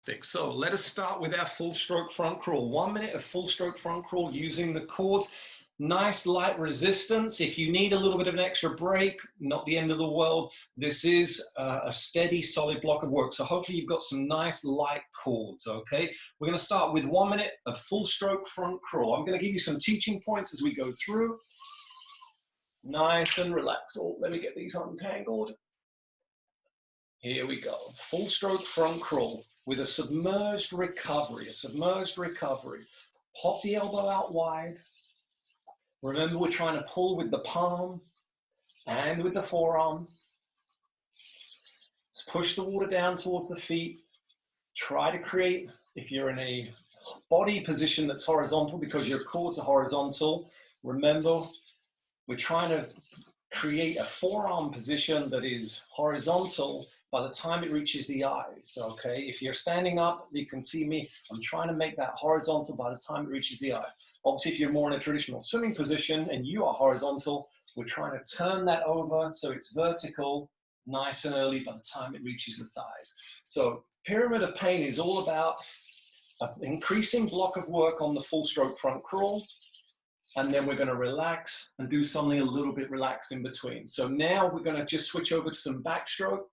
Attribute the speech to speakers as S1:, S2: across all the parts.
S1: So let us start with our full stroke front crawl. 1 minute of full stroke front crawl using the cords. Nice light resistance. If you need a little bit of an extra break, not the end of the world. This is a steady, solid block of work. So hopefully you've got some nice light cords, okay? We're gonna start with 1 minute of full stroke front crawl. I'm gonna give you some teaching points as we go through. Nice and relaxed. Oh, let me get these untangled. Here we go. Full stroke front crawl with a submerged recovery, Pop the elbow out wide. Remember, we're trying to pull with the palm and with the forearm. Let's push the water down towards the feet. Try to create, if you're in a body position that's horizontal because your cords are horizontal, remember, we're trying to create a forearm position that is horizontal by the time it reaches the eyes, okay? If you're standing up, you can see me. I'm trying to make that horizontal by the time it reaches the eye. Obviously, if you're more in a traditional swimming position and you are horizontal, we're trying to turn that over so it's vertical, nice and early by the time it reaches the thighs. So pyramid of pain is all about an increasing block of work on the full stroke front crawl, and then we're going to relax and do something a little bit relaxed in between. So now we're going to just switch over to some backstroke.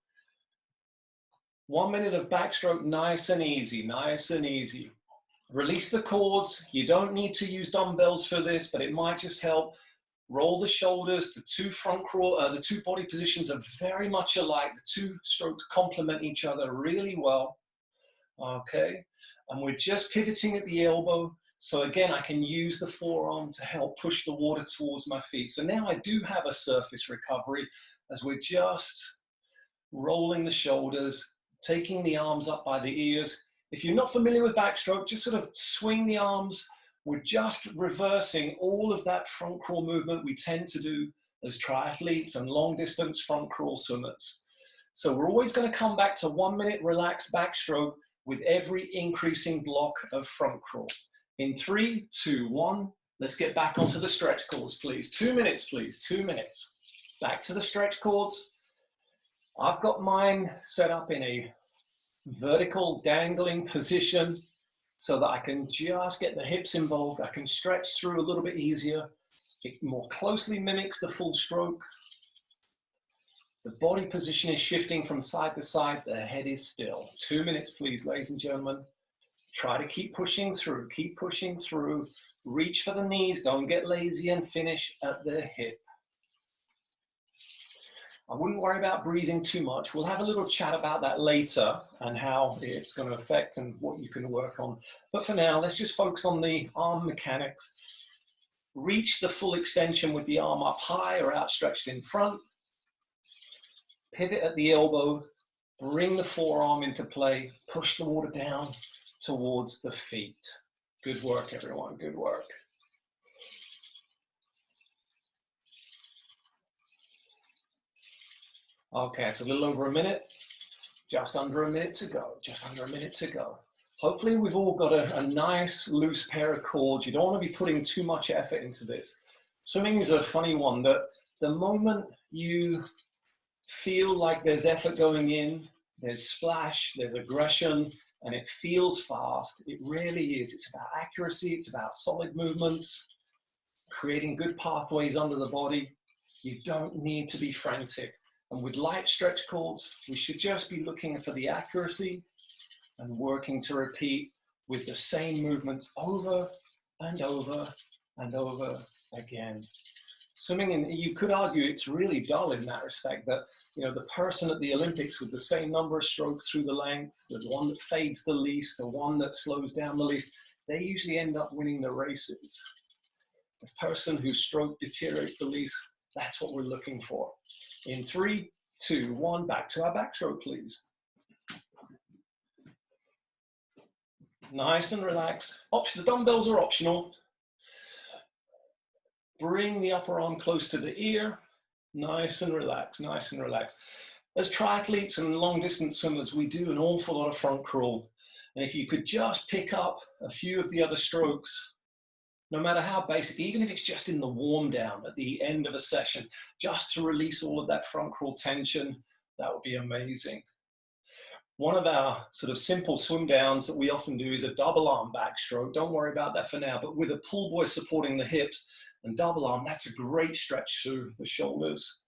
S1: 1 minute of backstroke, nice and easy, nice and easy. Release the cords. You don't need to use dumbbells for this, but it might just help. Roll the shoulders. The two body positions are very much alike. The two strokes complement each other really well. Okay, and we're just pivoting at the elbow. So again, I can use the forearm to help push the water towards my feet. So now I do have a surface recovery as we're just rolling the shoulders, taking the arms up by the ears. If you're not familiar with backstroke, just sort of swing the arms. We're just reversing all of that front crawl movement we tend to do as triathletes and long distance front crawl swimmers. So we're always going to come back to 1 minute relaxed backstroke with every increasing block of front crawl. In 3, 2, 1, let's get back onto the stretch cords, please. 2 minutes, please, 2 minutes. Back to the stretch cords. I've got mine set up in a vertical dangling position so that I can just get the hips involved. I can stretch through a little bit easier. It more closely mimics the full stroke. The body position is shifting from side to side. The head is still. 2 minutes, please, ladies and gentlemen. Try to keep pushing through, keep pushing through. Reach for the knees, don't get lazy, and finish at the hip. I wouldn't worry about breathing too much. We'll have a little chat about that later and how it's going to affect and what you can work on. But for now, let's just focus on the arm mechanics. Reach the full extension with the arm up high or outstretched in front. Pivot at the elbow. Bring the forearm into play. Push the water down towards the feet. Good work, everyone. Good work. Okay, it's a little over a minute. Just under a minute to go. Just under a minute to go. Hopefully we've all got a nice loose pair of cords. You don't want to be putting too much effort into this. Swimming is a funny one that the moment you feel like there's effort going in, there's splash, there's aggression, and it feels fast, it really is. It's about accuracy, it's about solid movements, creating good pathways under the body. You don't need to be frantic. And with light stretch cords, we should just be looking for the accuracy and working to repeat with the same movements over and over and over again. Swimming, you could argue it's really dull in that respect, that, you know, the person at the Olympics with the same number of strokes through the length, the one that fades the least, the one that slows down the least, they usually end up winning the races. The person whose stroke deteriorates the least, that's what we're looking for. In 3, 2, 1, back to our backstroke, please. Nice and relaxed. The dumbbells are optional. Bring the upper arm close to the ear. Nice and relaxed, nice and relaxed. As triathletes and long distance swimmers, we do an awful lot of front crawl. And if you could just pick up a few of the other strokes, no matter how basic, even if it's just in the warm down at the end of a session, just to release all of that front crawl tension, that would be amazing. One of our sort of simple swim downs that we often do is a double arm backstroke. Don't worry about that for now, but with a pull buoy supporting the hips and double arm, that's a great stretch through the shoulders.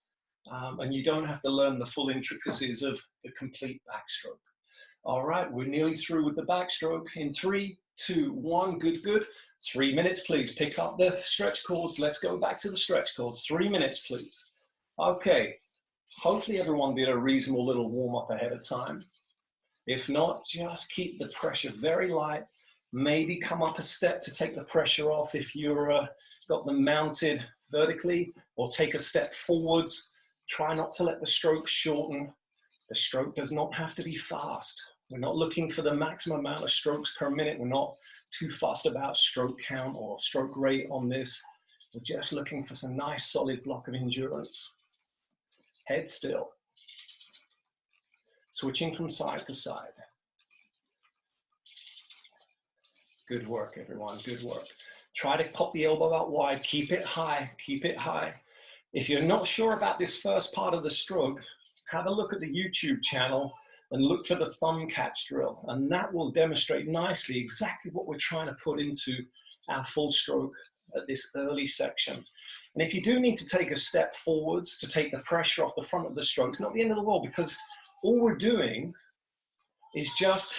S1: And you don't have to learn the full intricacies of the complete backstroke. All right, we're nearly through with the backstroke. In 3, 2, 1, good, good. 3 minutes, please. Pick up the stretch cords. Let's go back to the stretch cords. 3 minutes, please. Okay, hopefully everyone did a reasonable little warm up ahead of time. If not, just keep the pressure very light. Maybe come up a step to take the pressure off if you're got them mounted vertically, or take a step forwards. Try not to let the stroke shorten. The stroke does not have to be fast. We're not looking for the maximum amount of strokes per minute. We're not too fussed about stroke count or stroke rate on this. We're just looking for some nice solid block of endurance. Head still. Switching from side to side. Good work, everyone, good work. Try to pop the elbow out wide, keep it high, keep it high. If you're not sure about this first part of the stroke, have a look at the YouTube channel and look for the thumb catch drill, and that will demonstrate nicely exactly what we're trying to put into our full stroke at this early section. And if you do need to take a step forwards to take the pressure off the front of the stroke, it's not the end of the world, because all we're doing is just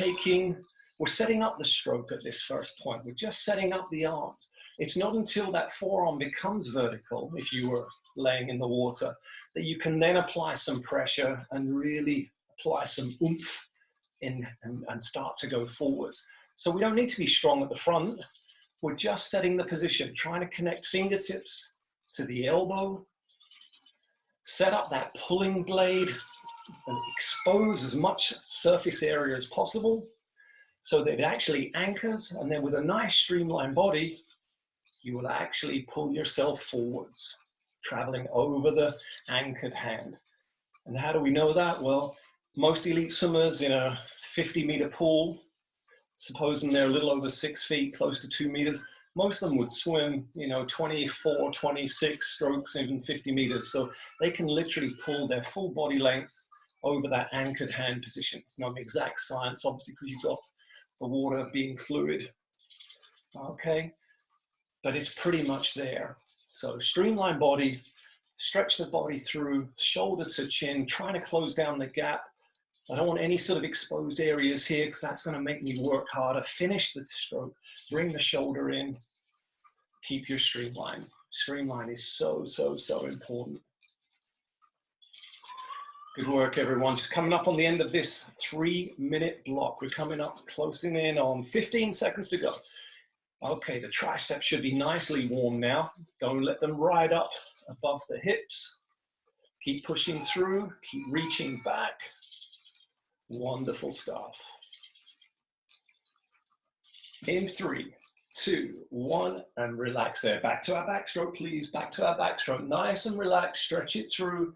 S1: we're setting up the stroke at this first point. We're just setting up the arms. It's not until that forearm becomes vertical, if you were laying in the water, that you can then apply some pressure and really apply some oomph in and start to go forwards. So we don't need to be strong at the front. We're just setting the position, trying to connect fingertips to the elbow, set up that pulling blade, and expose as much surface area as possible so that it actually anchors, and then with a nice streamlined body, you will actually pull yourself forwards, traveling over the anchored hand. And how do we know that? Well, most elite swimmers in a 50-meter pool, supposing they're a little over 6 feet, close to 2 meters, most of them would swim, 24, 26 strokes, even 50 meters. So they can literally pull their full body length over that anchored hand position. It's not an exact science, obviously, because you've got the water being fluid, okay? But it's pretty much there. So streamline body, stretch the body through, shoulder to chin, trying to close down the gap. I don't want any sort of exposed areas here, because that's going to make me work harder. Finish the stroke, bring the shoulder in, keep your streamline. Streamline is so, so, so important. Good work, everyone. Just coming up on the end of this 3-minute block. We're coming up, closing in on 15 seconds to go. Okay, the triceps should be nicely warm now. Don't let them ride up above the hips. Keep pushing through, keep reaching back. Wonderful stuff. In 3, 2, 1, and relax there. Back to our backstroke, please. Back to our backstroke. Nice and relaxed, stretch it through.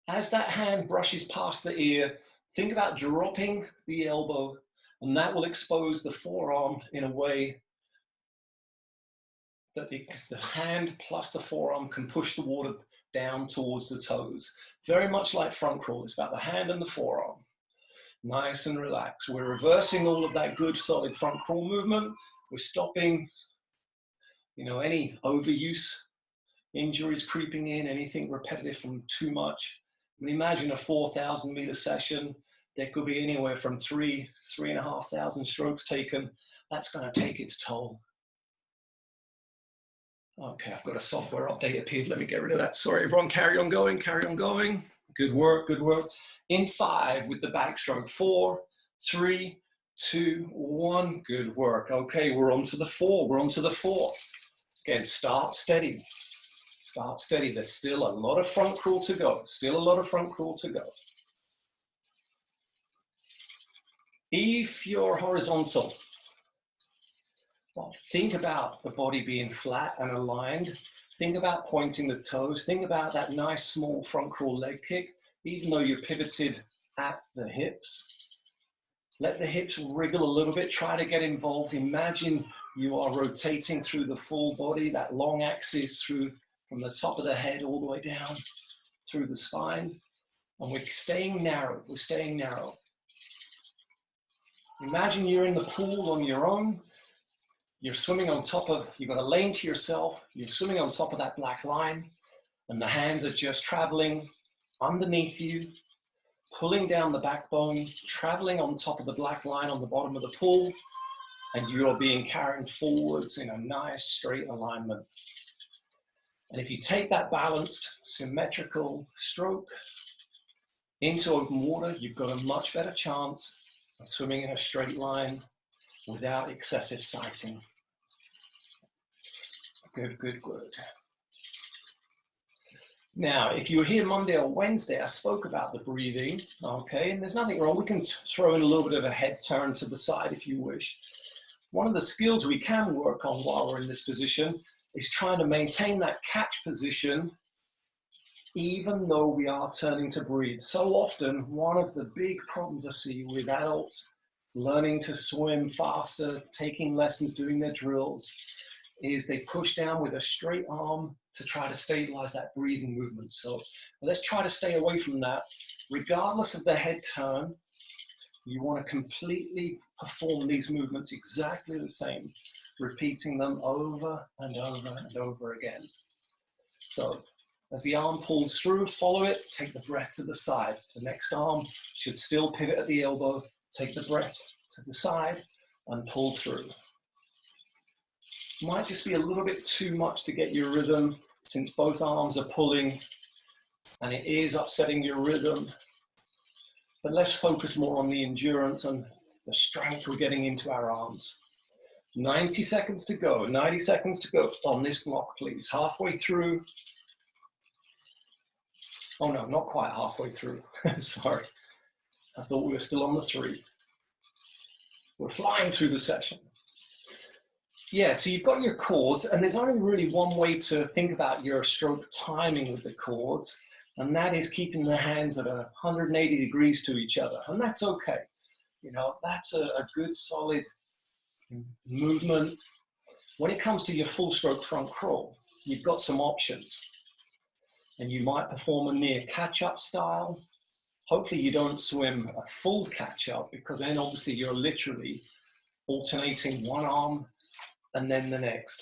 S1: As that hand brushes past the ear, think about dropping the elbow, and that will expose the forearm in a way that the hand plus the forearm can push the water down towards the toes. Very much like front crawl, it's about the hand and the forearm. Nice and relaxed. We're reversing all of that good solid front crawl movement. We're stopping, any overuse, injuries creeping in, anything repetitive from too much. I mean, imagine a 4,000 meter session. There could be anywhere from 3,500 strokes taken. That's going to take its toll. Okay, I've got a software update appeared. Let me get rid of that. Sorry, everyone, carry on going, carry on going. Good work, good work. In 5 with the backstroke. 4, 3, 2, 1. Good work. Okay, we're on to the 4. We're on to the 4. Again, start steady. Start steady. There's still a lot of front crawl to go. Still a lot of front crawl to go. If you're horizontal, well, think about the body being flat and aligned. Think about pointing the toes. Think about that nice small front crawl leg kick, even though you're pivoted at the hips. Let the hips wriggle a little bit. Try to get involved. Imagine you are rotating through the full body, that long axis through from the top of the head all the way down through the spine. And we're staying narrow, we're staying narrow. Imagine you're in the pool on your own. You're swimming on top of, you've got a lane to yourself. You're swimming on top of that black line, and the hands are just traveling underneath you, pulling down the backbone, traveling on top of the black line on the bottom of the pool, and you're being carried forwards in a nice straight alignment. And if you take that balanced, symmetrical stroke into open water, you've got a much better chance of swimming in a straight line without excessive sighting. Good, good, good. Now, if you were here Monday or Wednesday, I spoke about the breathing, okay? And there's nothing wrong. We can throw in a little bit of a head turn to the side if you wish. One of the skills we can work on while we're in this position is trying to maintain that catch position even though we are turning to breathe. So often, one of the big problems I see with adults learning to swim faster, taking lessons, doing their drills, is they push down with a straight arm to try to stabilize that breathing movement. So let's try to stay away from that. Regardless of the head turn, you want to completely perform these movements exactly the same, repeating them over and over and over again. So as the arm pulls through, follow it, take the breath to the side. The next arm should still pivot at the elbow, take the breath to the side and pull through. Might just be a little bit too much to get your rhythm since both arms are pulling and it is upsetting your rhythm. But let's focus more on the endurance and the strength we're getting into our arms. 90 seconds to go, 90 seconds to go on this block, please. Halfway through. Oh no, not quite halfway through. Sorry. I thought we were still on the 3. We're flying through the session. Yeah, so you've got your chords, and there's only really one way to think about your stroke timing with the chords, and that is keeping the hands at 180 degrees to each other, and that's okay. You know, that's a good solid movement. When it comes to your full stroke front crawl, you've got some options, and you might perform a near catch-up style. Hopefully you don't swim a full catch-up, because then obviously you're literally alternating one arm and then the next,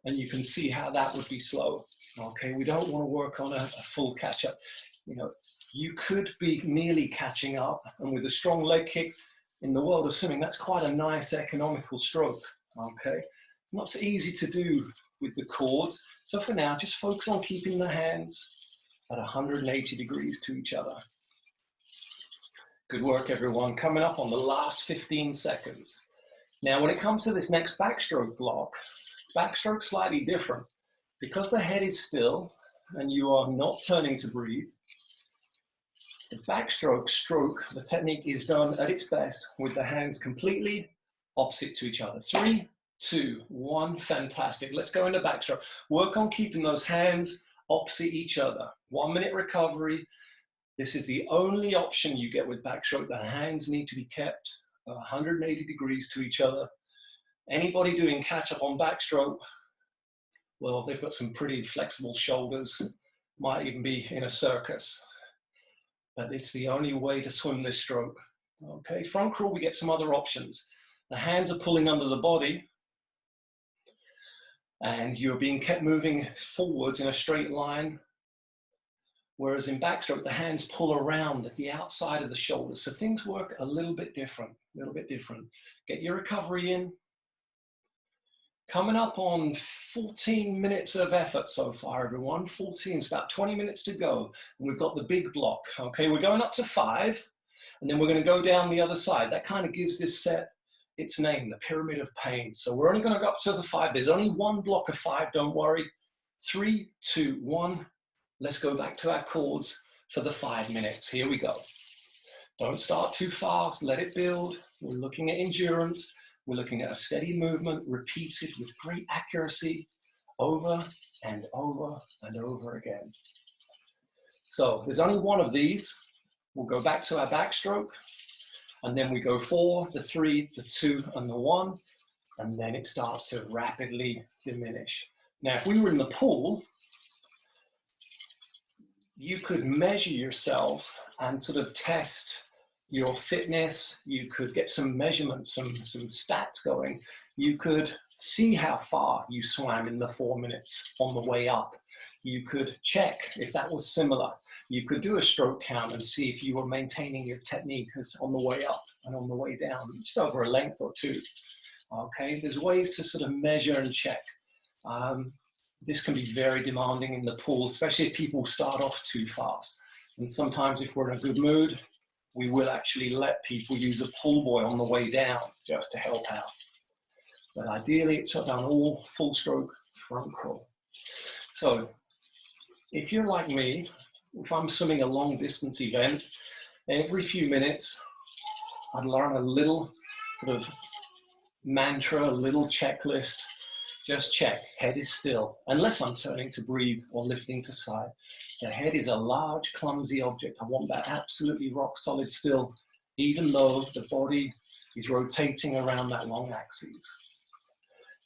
S1: and you can see how that would be slow. Okay, we don't want to work on a full catch-up. You know, you could be nearly catching up, and with a strong leg kick in the world of swimming, that's quite a nice economical stroke. Okay, not so easy to do with the chords. So for now, just focus on keeping the hands at 180 degrees to each other. Good work, everyone. Coming up on the last 15 seconds. Now, when it comes to this next backstroke block, backstroke's slightly different. Because the head is still and you are not turning to breathe, the backstroke stroke, the technique is done at its best with the hands completely opposite to each other. 3, 2, 1, fantastic. Let's go into backstroke. Work on keeping those hands opposite each other. 1 minute recovery. This is the only option you get with backstroke. The hands need to be kept 180 degrees to each other. Anybody doing catch up on backstroke, well, they've got some pretty flexible shoulders, might even be in a circus, but it's the only way to swim this stroke. Okay, front crawl, we get some other options. The hands are pulling under the body and you're being kept moving forwards in a straight line. Whereas in backstroke, the hands pull around at the outside of the shoulders. So things work a little bit different, Get your recovery in. Coming up on 14 minutes of effort so far, everyone. 14, it's about 20 minutes to go. And we've got the big block, okay? We're going up to 5, and then we're gonna go down the other side. That kind of gives this set its name, the Pyramid of Pain. So we're only gonna go up to the 5. There's only one block of 5, don't worry. 3, 2, 1. Let's go back to our chords for the 5 minutes. Here we go. Don't start too fast, let it build. We're looking at endurance. We're looking at a steady movement repeated with great accuracy over and over and over again. So there's only one of these. We'll go back to our backstroke, and then we go 4, the 3, the 2, and the 1, and then it starts to rapidly diminish. Now, if we were in the pool, you could measure yourself and sort of test your fitness. You could get some measurements, some stats going. You could see how far you swam in the 4 minutes on the way up. You could check if that was similar. You could do a stroke count and see if you were maintaining your technique on the way up and on the way down, just over a length or two. Okay, there's ways to sort of measure and check. This can be very demanding in the pool, especially if people start off too fast. And sometimes if we're in a good mood, we will actually let people use a pool buoy on the way down just to help out. But ideally, it's done all full stroke front crawl. So if you're like me, if I'm swimming a long distance event, every few minutes, I'd learn a little sort of mantra, a little checklist. Just check, head is still, unless I'm turning to breathe or lifting to side. The head is a large, clumsy object. I want that absolutely rock solid still, even though the body is rotating around that long axis.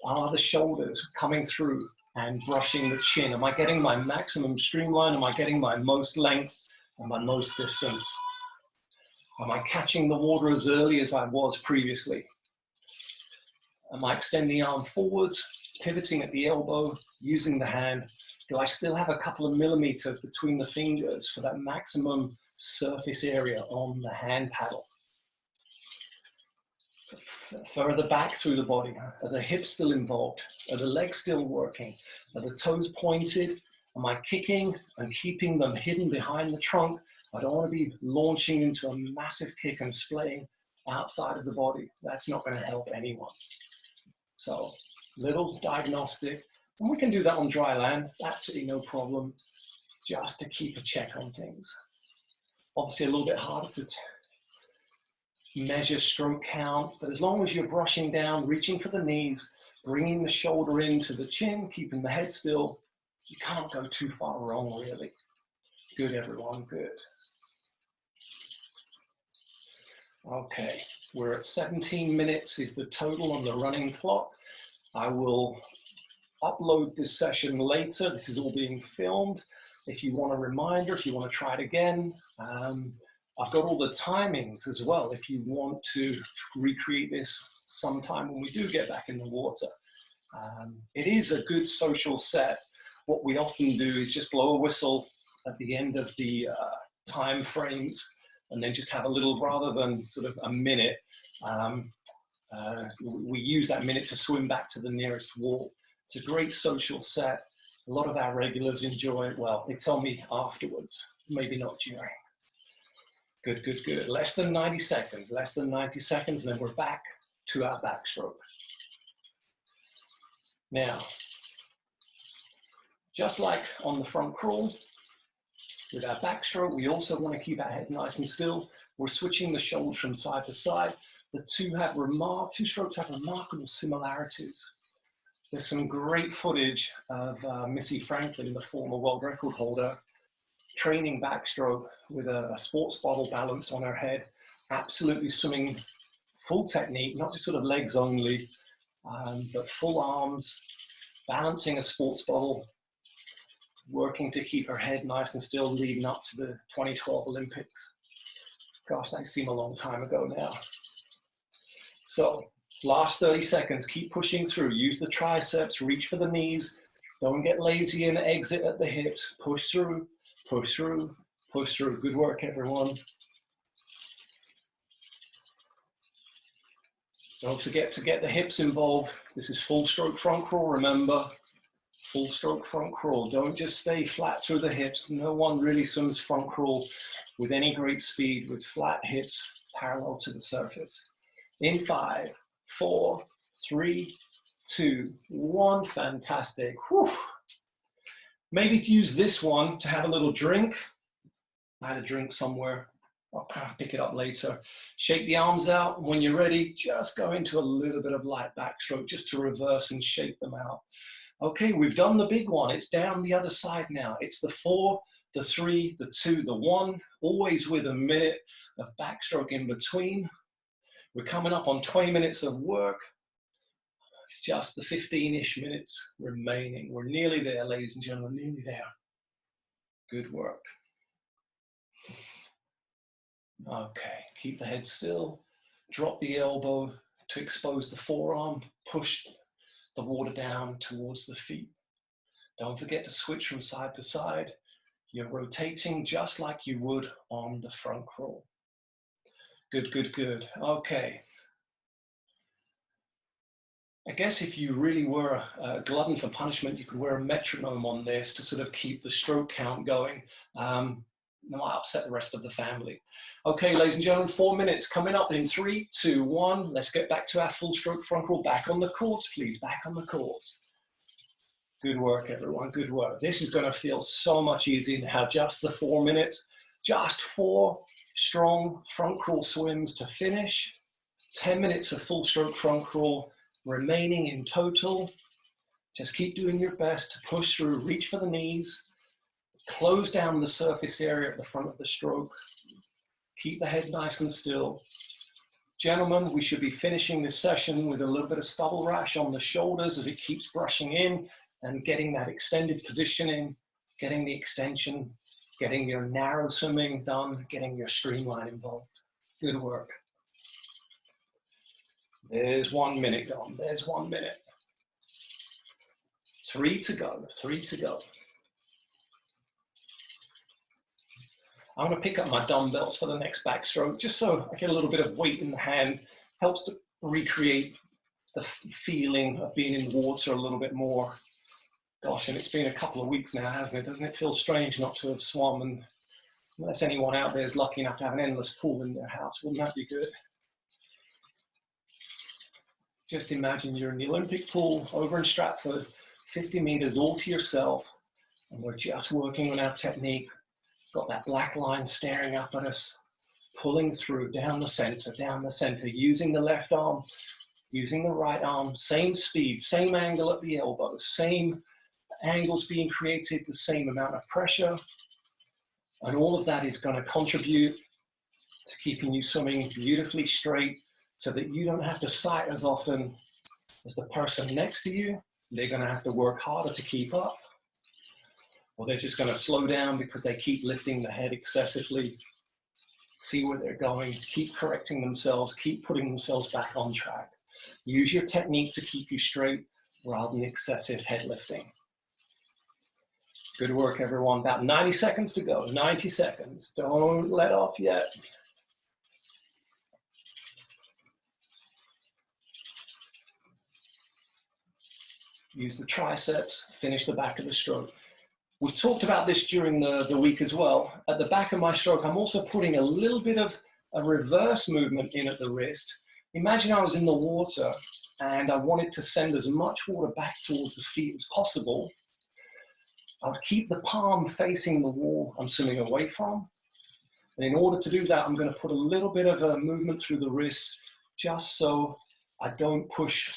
S1: Are the shoulders coming through and brushing the chin? Am I getting my maximum streamline? Am I getting my most length and my most distance? Am I catching the water as early as I was previously? Am I extending the arm forwards, pivoting at the elbow, using the hand? Do I still have a couple of millimeters between the fingers for that maximum surface area on the hand paddle? Further back through the body, are the hips still involved? Are the legs still working? Are the toes pointed? Am I kicking and keeping them hidden behind the trunk? I don't want to be launching into a massive kick and splaying outside of the body. That's not going to help anyone. So, little diagnostic, and we can do that on dry land. It's absolutely no problem, just to keep a check on things. Obviously, a little bit harder to measure stroke count, but as long as you're brushing down, reaching for the knees, bringing the shoulder into the chin, keeping the head still, you can't go too far wrong, really. Good, everyone, good. Okay, we're at 17 minutes is the total on the running clock. I will upload this session later. This is all being filmed. If you want a reminder, if you want to try it again, I've got all the timings as well if you want to recreate this sometime when we do get back in the water. It is a good social set. What we often do is just blow a whistle at the end of the time frames and then just have a little, rather than sort of a minute, we use that minute to swim back to the nearest wall. It's a great social set. A lot of our regulars enjoy it. Well, they tell me afterwards, maybe not during. Good, good, good. Less than 90 seconds, and then we're back to our backstroke. Now, just like on the front crawl, with our backstroke, we also want to keep our head nice and still. We're switching the shoulders from side to side. The two strokes have remarkable similarities. There's some great footage of Missy Franklin, the former world record holder, training backstroke with a sports bottle balanced on her head, absolutely swimming full technique, not just sort of legs only, but full arms, balancing a sports bottle, working to keep her head nice and still leading up to the 2012 Olympics. Gosh, that seemed a long time ago now. So, last 30 seconds, keep pushing through. Use the triceps, reach for the knees. Don't get lazy and exit at the hips. Push through, push through, push through. Good work, everyone. Don't forget to get the hips involved. This is full stroke front crawl, remember. Full stroke front crawl. Don't just stay flat through the hips. No one really swims front crawl with any great speed with flat hips parallel to the surface. In 5, 4, 3, 2, 1. Fantastic. Whew. Maybe use this one to have a little drink. I had a drink somewhere. I'll pick it up later. Shake the arms out. When you're ready, just go into a little bit of light backstroke just to reverse and shake them out. Okay, we've done the big one. It's down the other side now. It's the 4, the 3, the 2, the 1, always with a minute of backstroke in between. We're coming up on 20 minutes of work. Just the 15-ish minutes remaining. We're nearly there, ladies and gentlemen, nearly there. Good work. Okay, keep the head still. Drop the elbow to expose the forearm. Push the water down towards the feet. Don't forget to switch from side to side. You're rotating just like you would on the front crawl. Good, good, good. Okay. I guess if you really were a glutton for punishment, you could wear a metronome on this to sort of keep the stroke count going. That might upset the rest of the family. Okay, ladies and gentlemen, 4 minutes coming up in 3, 2, 1. Let's get back to our full stroke front crawl. Back on the courts, please. Back on the courts. Good work, everyone. Good work. This is going to feel so much easier now. Just the 4 minutes. Just 4 strong front crawl swims to finish. 10 minutes of full stroke front crawl remaining in total. Just keep doing your best to push through. Reach for the knees. Close down the surface area at the front of the stroke. Keep the head nice and still. Gentlemen, we should be finishing this session with a little bit of stubble rash on the shoulders as it keeps brushing in and getting that extended positioning, getting the extension, getting your narrow swimming done, getting your streamline involved. Good work. There's 1 minute gone. There's 1 minute. 3 to go. 3 to go. I'm going to pick up my dumbbells for the next backstroke, just so I get a little bit of weight in the hand. Helps to recreate the feeling of being in water a little bit more. Gosh, and it's been a couple of weeks now, hasn't it? Doesn't it feel strange not to have swum? And unless anyone out there is lucky enough to have an endless pool in their house, wouldn't that be good? Just imagine you're in the Olympic pool over in Stratford, 50 meters all to yourself, and we're just working on our technique. Got that black line staring up at us, pulling through down the center, using the left arm, using the right arm, same speed, same angle at the elbow, same angles being created, the same amount of pressure. And all of that is going to contribute to keeping you swimming beautifully straight so that you don't have to sight as often as the person next to you. They're going to have to work harder to keep up, or they're just going to slow down because they keep lifting the head excessively. See where they're going, keep correcting themselves, keep putting themselves back on track. Use your technique to keep you straight rather than excessive head lifting. Good work, everyone. About 90 seconds to go, 90 seconds. Don't let off yet. Use the triceps, finish the back of the stroke. We talked about this during the week as well. At the back of my stroke, I'm also putting a little bit of a reverse movement in at the wrist. Imagine I was in the water and I wanted to send as much water back towards the feet as possible. I would keep the palm facing the wall I'm swimming away from. And in order to do that, I'm going to put a little bit of a movement through the wrist just so I don't push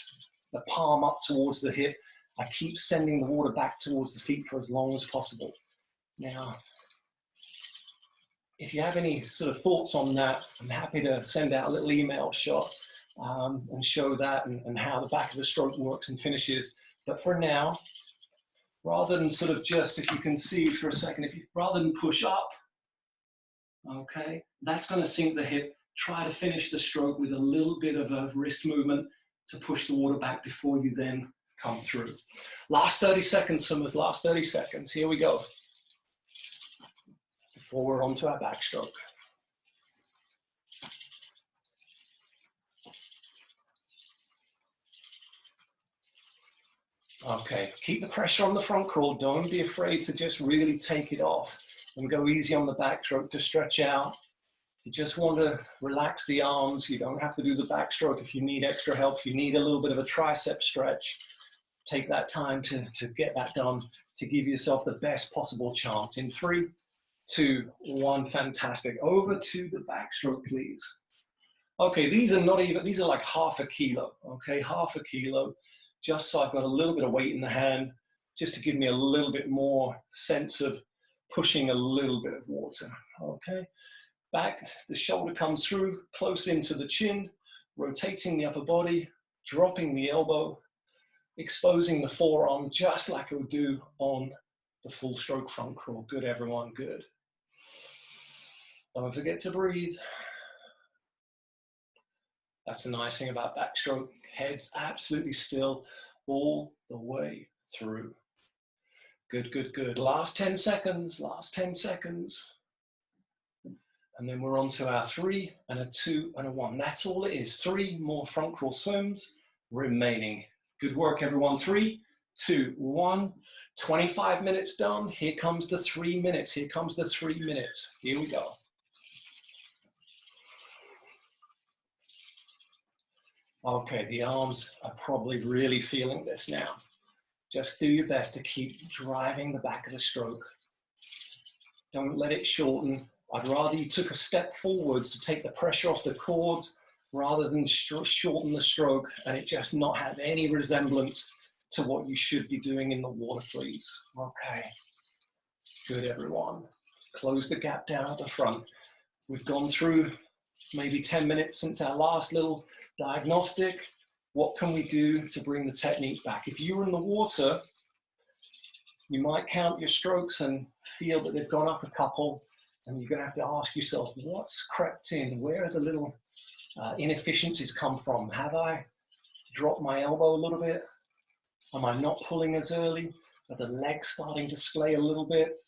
S1: the palm up towards the hip. I keep sending the water back towards the feet for as long as possible. Now, if you have any sort of thoughts on that, I'm happy to send out a little email shot and show that and how the back of the stroke works and finishes. But for now, rather than sort of just, if you can see for a second, rather than push up, okay, that's going to sink the hip. Try to finish the stroke with a little bit of a wrist movement to push the water back before you then come through. Last 30 seconds, swimmers, last 30 seconds. Here we go. Before we're on to our backstroke. Okay, keep the pressure on the front crawl. Don't be afraid to just really take it off and go easy on the backstroke to stretch out. You just want to relax the arms. You don't have to do the backstroke if you need extra help. If you need a little bit of a tricep stretch, take that time to get that done to give yourself the best possible chance. In 3, 2, 1, fantastic. Over to the backstroke, please. Okay, these are like half a kilo, okay, half a kilo, just so I've got a little bit of weight in the hand, just to give me a little bit more sense of pushing a little bit of water, okay. Back, the shoulder comes through, close into the chin, rotating the upper body, dropping the elbow, exposing the forearm just like it would do on the full stroke front crawl. Good, everyone, good. Don't forget to breathe. That's the nice thing about backstroke. Head's absolutely still all the way through. Good, good, good. Last 10 seconds, last 10 seconds. And then we're on to our 3 and a 2 and a 1. That's all it is. 3 more front crawl swims remaining. Good work, everyone. 3, 2, 1. 25 minutes done. Here comes the 3 minutes. Here comes the 3 minutes. Here we go. Okay, the arms are probably really feeling this now. Just do your best to keep driving the back of the stroke. Don't let it shorten. I'd rather you took a step forwards to take the pressure off the cords rather than shorten the stroke and it just not have any resemblance to what you should be doing in the water, please. Okay, good, everyone. Close the gap down at the front. We've gone through maybe 10 minutes since our last little diagnostic. What can we do to bring the technique back? If you were in the water, you might count your strokes and feel that they've gone up a couple, and you're going to have to ask yourself, what's crept in? Where are the little inefficiencies come from? Have I dropped my elbow a little bit? Am I not pulling as early? Are the legs starting to splay a little bit?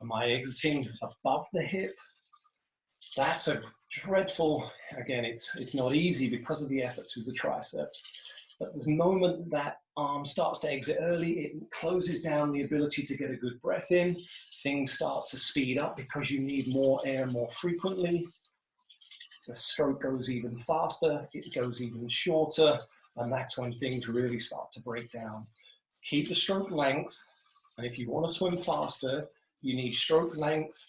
S1: Am I exiting above the hip? That's a dreadful, again, it's not easy because of the effort through the triceps. But the moment that arm starts to exit early, it closes down the ability to get a good breath in. Things start to speed up because you need more air more frequently. The stroke goes even faster, it goes even shorter, and that's when things really start to break down. Keep the stroke length, and if you want to swim faster, you need stroke length,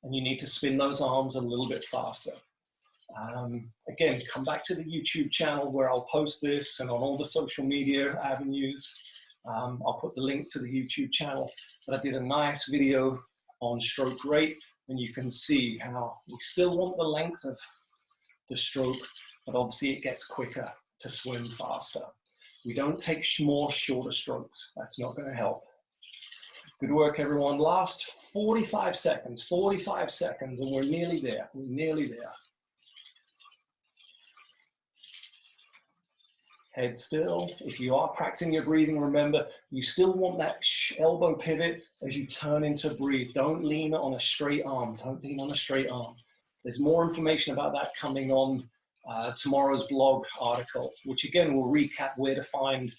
S1: and you need to spin those arms a little bit faster. Again, come back to the YouTube channel where I'll post this, and on all the social media avenues. I'll put the link to the YouTube channel, but I did a nice video on stroke rate, and you can see how we still want the length of the stroke, but obviously it gets quicker to swim faster. We don't take more shorter strokes. That's not going to help. Good work, everyone. Last 45 seconds, and we're nearly there. We're nearly there. Head still. If you are practicing your breathing, remember, you still want that elbow pivot as you turn into breathe. Don't lean on a straight arm. Don't lean on a straight arm. There's more information about that coming on tomorrow's blog article, which again will recap where to find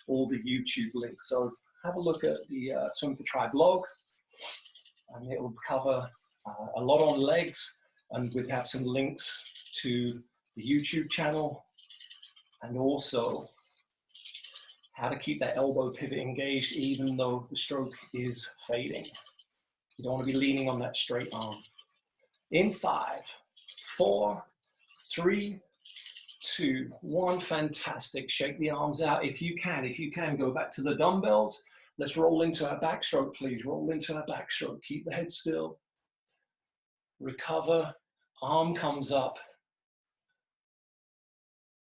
S1: all the YouTube links. So have a look at the Swim for Try blog, and it will cover a lot on legs, and we'll have some links to the YouTube channel, and also how to keep that elbow pivot engaged even though the stroke is fading. You don't want to be leaning on that straight arm. In 5, 4, 3, 2, 1, fantastic. Shake the arms out if you can, go back to the dumbbells. Let's roll into our backstroke, please. Roll into our backstroke. Keep the head still. Recover. Arm comes up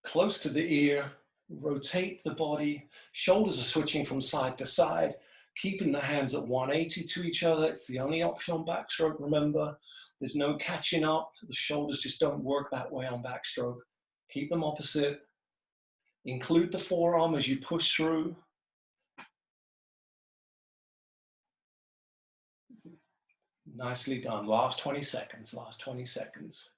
S1: close to the ear. Rotate the body. Shoulders are switching from side to side. Keeping the hands at 180 to each other. It's the only option on backstroke, remember. There's no catching up. The shoulders just don't work that way on backstroke. Keep them opposite. Include the forearm as you push through. Nicely done. Last 20 seconds, last 20 seconds.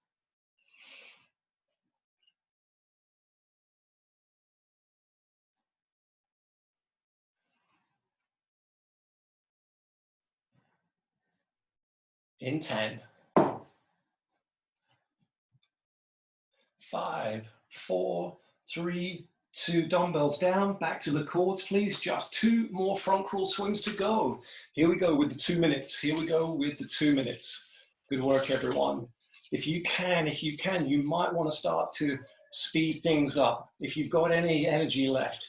S1: In 10, 5, 4, 3, 2, dumbbells down, back to the cords, please. Just 2 more front crawl swims to go. Here we go with the 2 minutes. Here we go with the 2 minutes. Good work, everyone. If you can, you might want to start to speed things up. If you've got any energy left,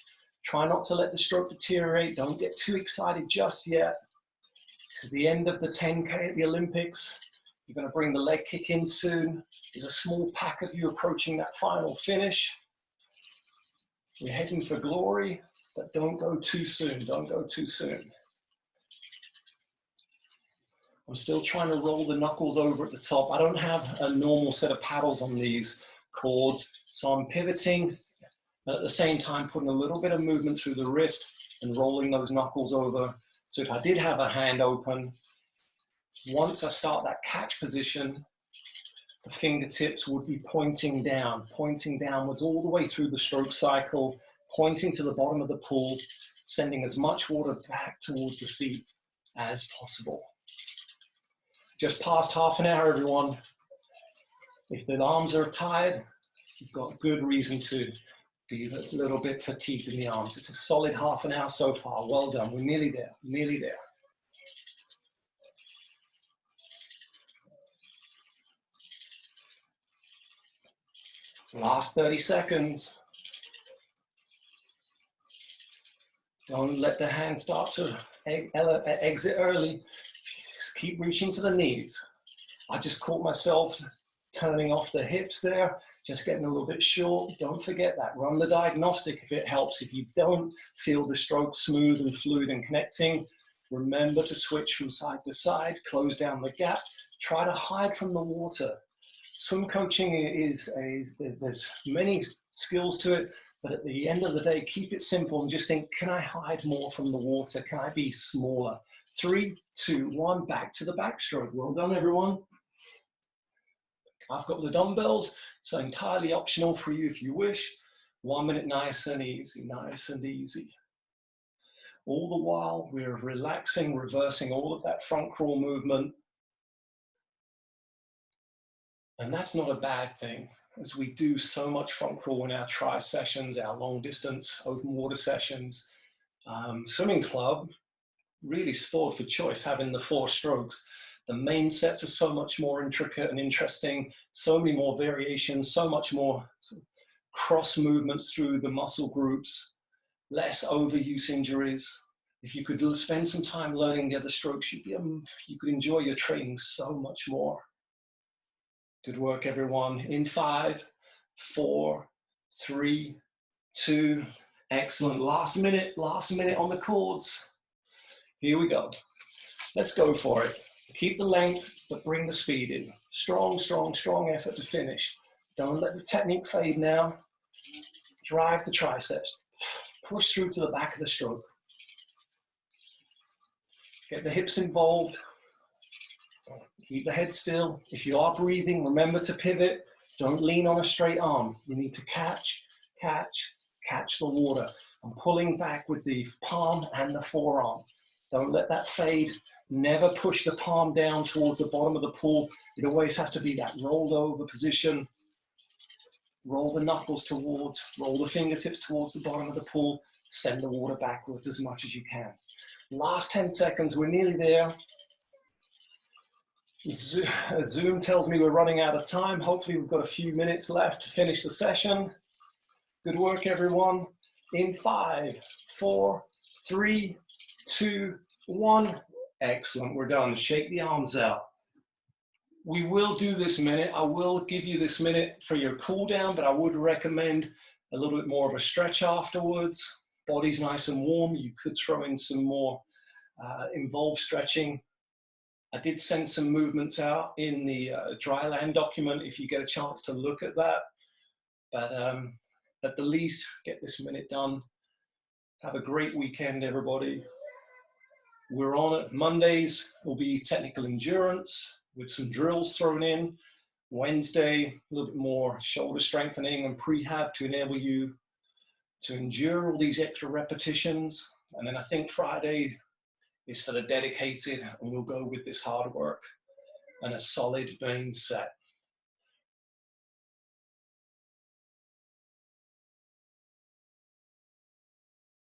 S1: try not to let the stroke deteriorate. Don't get too excited just yet. This is the end of the 10K at the Olympics. You're going to bring the leg kick in soon. There's a small pack of you approaching that final finish. We're heading for glory, but don't go too soon. Don't go too soon. I'm still trying to roll the knuckles over at the top. I don't have a normal set of paddles on these chords, so I'm pivoting, but at the same time putting a little bit of movement through the wrist and rolling those knuckles over. So if I did have a hand open, once I start that catch position, the fingertips would be pointing downwards all the way through the stroke cycle, pointing to the bottom of the pool, sending as much water back towards the feet as possible. Just past half an hour, everyone. If the arms are tired, you've got good reason to be a little bit fatigued in the arms. It's a solid half an hour so far. Well done. We're nearly there, nearly there. Last 30 seconds. Don't let the hand start to exit early. Just keep reaching for the knees. I just caught myself turning off the hips there, just getting a little bit short. Don't forget that. Run the diagnostic if it helps. If you don't feel the stroke smooth and fluid and connecting, remember to switch from side to side, close down the gap, try to hide from the water. Swim coaching there's many skills to it, but at the end of the day, keep it simple and just think, can I hide more from the water? Can I be smaller? 3, 2, 1, back to the backstroke. Well done, everyone. I've got the dumbbells, so entirely optional for you if you wish. 1 minute, nice and easy, nice and easy. All the while, we're relaxing, reversing all of that front crawl movement. And that's not a bad thing, as we do so much front crawl in our tri sessions, our long distance open water sessions. Swimming club, really spoiled for choice, having the 4 strokes. The main sets are so much more intricate and interesting, so many more variations, so much more cross movements through the muscle groups, less overuse injuries. If you could spend some time learning the other strokes, you could enjoy your training so much more. Good work, everyone. In 5, 4, 3, 2, excellent. Last minute on the chords. Here we go. Let's go for it. Keep the length, but bring the speed in. Strong, strong, strong effort to finish. Don't let the technique fade now. Drive the triceps. Push through to the back of the stroke. Get the hips involved. Keep the head still. If you are breathing, remember to pivot. Don't lean on a straight arm. You need to catch the water. I'm pulling back with the palm and the forearm. Don't let that fade. Never push the palm down towards the bottom of the pool. It always has to be that rolled over position. Roll the knuckles towards, roll the fingertips towards the bottom of the pool. Send the water backwards as much as you can. Last 10 seconds, we're nearly there. Zoom tells me we're running out of time. Hopefully we've got a few minutes left to finish the session. Good work, everyone. In 5, 4, 3, 2, 1. Excellent, we're done. Shake the arms out. We will do this minute. I will give you this minute for your cool down, but I would recommend a little bit more of a stretch afterwards. Body's nice and warm. You could throw in some more involved stretching. I did send some movements out in the Dryland document if you get a chance to look at that. But at the least, get this minute done. Have a great weekend, everybody. We're on it. Mondays will be technical endurance with some drills thrown in. Wednesday, a little bit more shoulder strengthening and prehab to enable you to endure all these extra repetitions. And then I think Friday is for the dedicated, and we'll go with this hard work and a solid main set.